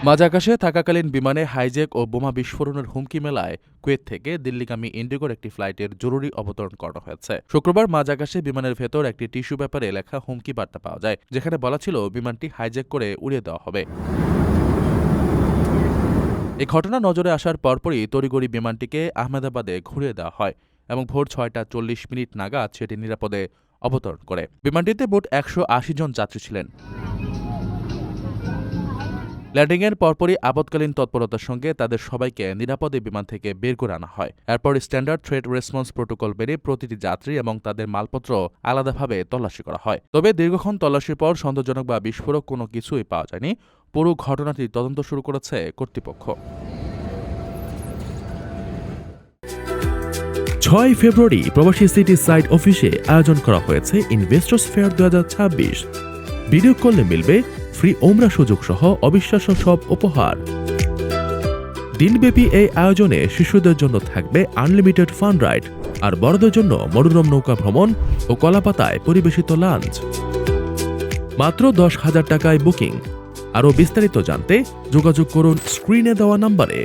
মাঝ আকাশে থাকাকালীন বিমানে হাইজ্যাক ও বোমা বিস্ফোরণের হুমকি মেলায় কুয়েত থেকে দিল্লিগামী ইন্ডিগোর একটি ফ্লাইটের জরুরি অবতরণ করানো হয়েছে। শুক্রবার মাঝ আকাশে বিমানের ভেতর একটি টিস্যু পেপারে লেখা হুমকি বার্তা পাওয়া যায়, যেখানে বলা ছিল বিমানটি হাইজ্যাক করে উড়িয়ে দেওয়া হবে। এই ঘটনা নজরে আসার পরপরই তড়িঘড়ি বিমানটিকে আহমেদাবাদে ঘুরিয়ে দেওয়া হয় এবং ভোর ৬টা ৪০ নাগাদ সেটি নিরাপদে অবতরণ করে। বিমানটিতে মোট ১৮০ জন যাত্রী ছিলেন। ল্যান্ডিংয়ের পরপরই আপৎকালীন তৎপরতার সঙ্গে তাদের সবাইকে নিরাপদে বিমান থেকে বের করে আনা হয়। এরপর স্ট্যান্ডার্ড থ্রেট রেসপন্স প্রোটোকল মেনে প্রতিটি যাত্রী এবং তাদের মালপত্র আলাদাভাবে তল্লাশি করা হয়। তবে দীর্ঘক্ষণ তল্লাশির পর সন্দেহজনক বা বিস্ফোরক কোনো কিছুই পাওয়া যায়নি। পুরো ঘটনাটি তদন্ত শুরু করেছে কর্তৃপক্ষ। ৬ ফেব্রুয়ারি প্রবাসী সিটি সাইট অফিসে আয়োজন করা হয়েছে ইনভেস্টর্স ফেয়ার ২০২৬। ভিডিও কলে মিলবে ফ্রি ওমরা সুযোগ সহ অবিশ্বাস্য সব উপহার। দিনব্যাপী এই আয়োজনে শিশুদের জন্য থাকবে আনলিমিটেড ফান রাইড, আর বড়দের জন্য মনোরম নৌকা ভ্রমণ ও কলাপাতায় পরিবেশিত লাঞ্চ। মাত্র ১০,০০০ টাকায় বুকিং। আরও বিস্তারিত জানতে যোগাযোগ করুন স্ক্রিনে দেওয়া নম্বরে।